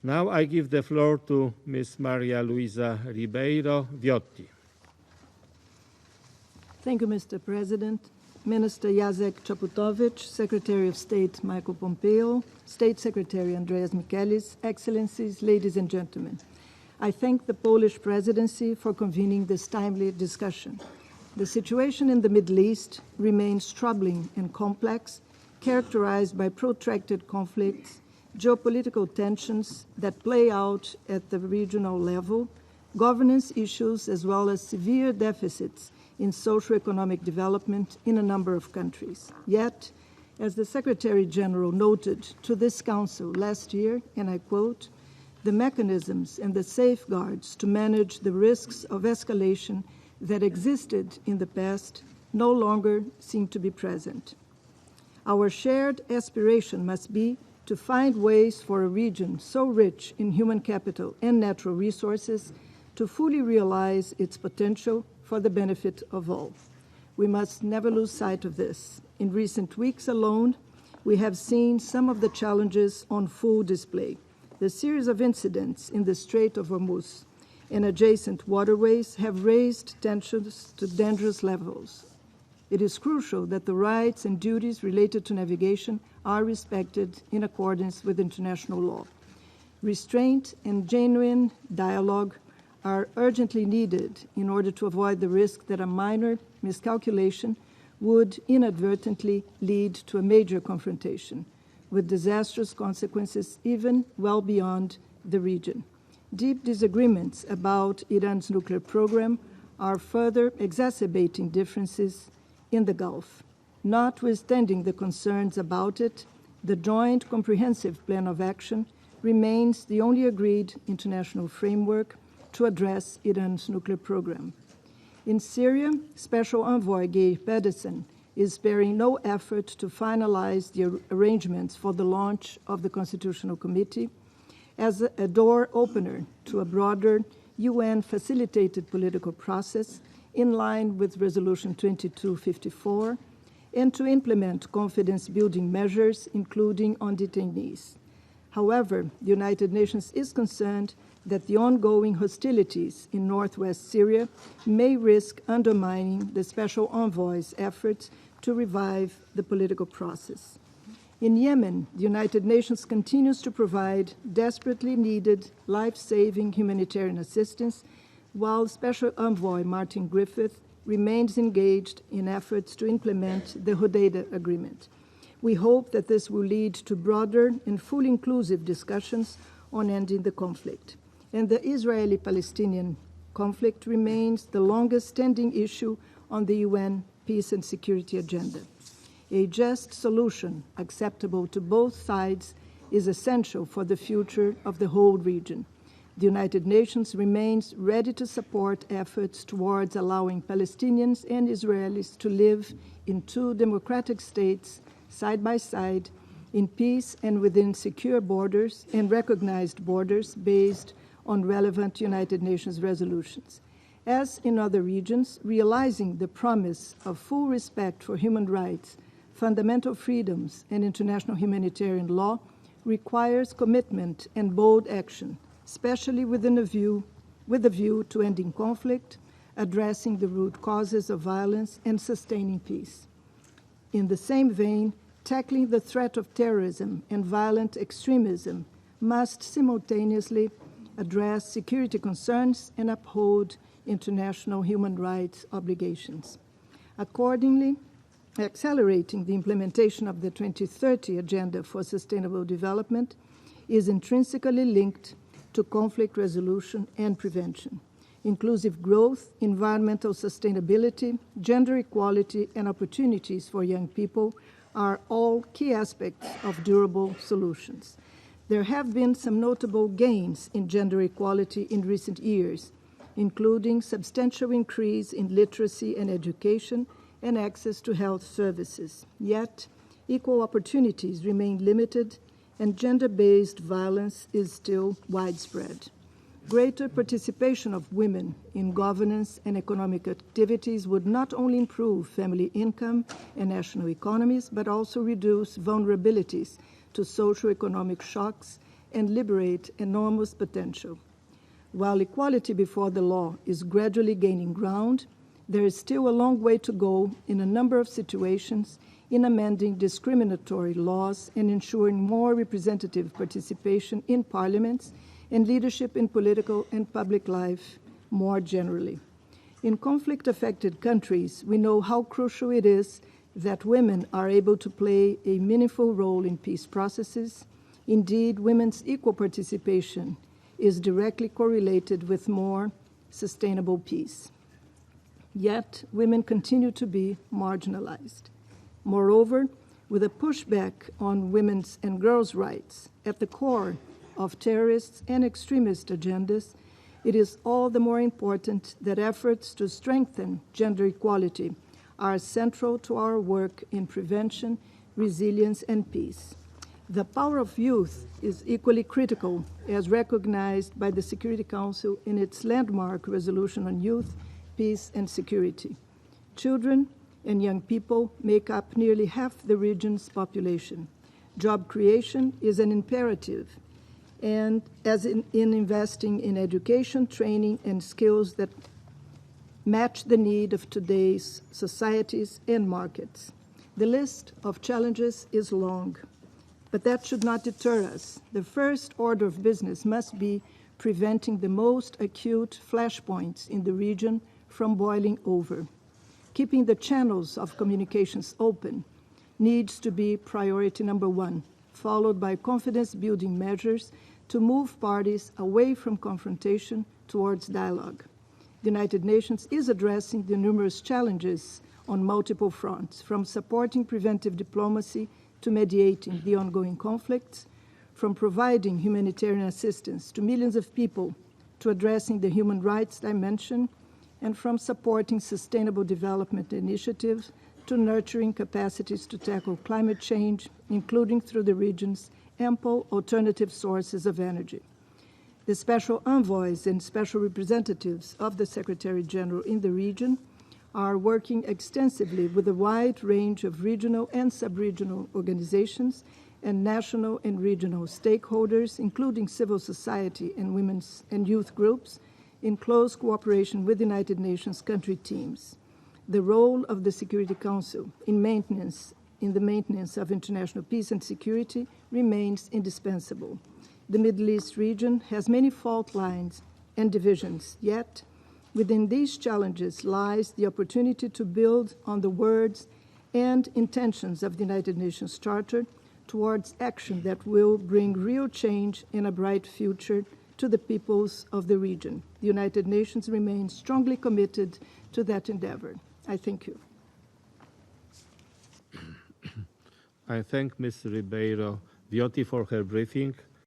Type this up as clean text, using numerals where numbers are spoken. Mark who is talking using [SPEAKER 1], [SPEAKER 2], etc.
[SPEAKER 1] Now I give the floor to Ms. Maria Luiza Ribeiro Viotti.
[SPEAKER 2] Thank you, Mr. President. Minister Jacek Czaputowicz, Secretary of State Michael Pompeo, State Secretary Andreas Michaelis, Excellencies, ladies and gentlemen. I thank the Polish presidency for convening this timely discussion. The situation in the Middle East remains troubling and complex, characterized by protracted conflicts, geopolitical tensions that play out at the regional level, governance issues, as well as severe deficits in socio-economic development in a number of countries. Yet, as the Secretary General noted to this Council last year, and I quote, "The mechanisms and the safeguards to manage the risks of escalation that existed in the past no longer seem to be present. Our shared aspiration must be to find ways for a region so rich in human capital and natural resources to fully realize its potential for the benefit of all. We must never lose sight of this. In recent weeks alone, we have seen some of the challenges on full display. The series of incidents in the Strait of Hormuz and adjacent waterways have raised tensions to dangerous levels. It is crucial that the rights and duties related to navigation are respected in accordance with international law. Restraint and genuine dialogue are urgently needed in order to avoid the risk that a minor miscalculation would inadvertently lead to a major confrontation, with disastrous consequences even well beyond the region. Deep disagreements about Iran's nuclear program are further exacerbating differences in the Gulf. Notwithstanding the concerns about it, the Joint Comprehensive Plan of Action remains the only agreed international framework to address Iran's nuclear program. In Syria, Special Envoy Geir Pedersen is sparing no effort to finalize the arrangements for the launch of the Constitutional Committee as a door opener to a broader UN-facilitated political process in line with Resolution 2254 and to implement confidence-building measures, including on detainees. However, the United Nations is concerned that the ongoing hostilities in northwest Syria may risk undermining the Special Envoy's efforts to revive the political process. In Yemen, the United Nations continues to provide desperately needed life-saving humanitarian assistance, while Special Envoy Martin Griffiths remains engaged in efforts to implement the Hodeidah Agreement. We hope that this will lead to broader and fully inclusive discussions on ending the conflict. And the Israeli-Palestinian conflict remains the longest-standing issue on the UN peace and security agenda. A just solution acceptable to both sides is essential for the future of the whole region. The United Nations remains ready to support efforts towards allowing Palestinians and Israelis to live in two democratic states side by side in peace and within secure borders and recognized borders based on relevant United Nations resolutions. As in other regions, realizing the promise of full respect for human rights, fundamental freedoms, and international humanitarian law requires commitment and bold action, especially with a view to ending conflict, addressing the root causes of violence, and sustaining peace. In the same vein, tackling the threat of terrorism and violent extremism must simultaneously address security concerns and uphold international human rights obligations. Accordingly, accelerating the implementation of the 2030 Agenda for Sustainable Development is intrinsically linked to conflict resolution and prevention. Inclusive growth, environmental sustainability, gender equality, and opportunities for young people are all key aspects of durable solutions. There have been some notable gains in gender equality in recent years, including substantial increase in literacy and education and access to health services. Yet, equal opportunities remain limited and gender-based violence is still widespread. Greater participation of women in governance and economic activities would not only improve family income and national economies, but also reduce vulnerabilities to socioeconomic shocks and liberate enormous potential. While equality before the law is gradually gaining ground, there is still a long way to go in a number of situations in amending discriminatory laws and ensuring more representative participation in parliaments and leadership in political and public life more generally. In conflict-affected countries, we know how crucial it is that women are able to play a meaningful role in peace processes. Indeed, women's equal participation is directly correlated with more sustainable peace. Yet, women continue to be marginalized. Moreover, with a pushback on women's and girls' rights at the core of terrorist and extremist agendas, it is all the more important that efforts to strengthen gender equality are central to our work in prevention, resilience, and peace. The power of youth is equally critical, as recognized by the Security Council in its landmark resolution on youth, peace, and security. Children and young people make up nearly half the region's population. Job creation is an imperative, and as in investing in education, training, and skills that match the need of today's societies and markets. The list of challenges is long, but that should not deter us. The first order of business must be preventing the most acute flashpoints in the region from boiling over. Keeping the channels of communications open needs to be priority number one, followed by confidence-building measures to move parties away from confrontation towards dialogue. The United Nations is addressing the numerous challenges on multiple fronts, from supporting preventive diplomacy to mediating the ongoing conflicts, from providing humanitarian assistance to millions of people to addressing the human rights dimension, and from supporting sustainable development initiatives to nurturing capacities to tackle climate change, including through the region's ample alternative sources of energy. The special envoys and special representatives of the Secretary General in the region are working extensively with a wide range of regional and sub-regional organizations and national and regional stakeholders, including civil society and women's and youth groups, in close cooperation with United Nations country teams. The role of the Security Council in the maintenance of international peace and security remains indispensable. The Middle East region has many fault lines and divisions, yet within these challenges lies the opportunity to build on the words and intentions of the United Nations Charter towards action that will bring real change and a bright future to the peoples of the region. The United Nations remains strongly committed to that endeavor. I thank you.
[SPEAKER 1] I thank Ms. Ribeiro Viotti for her briefing.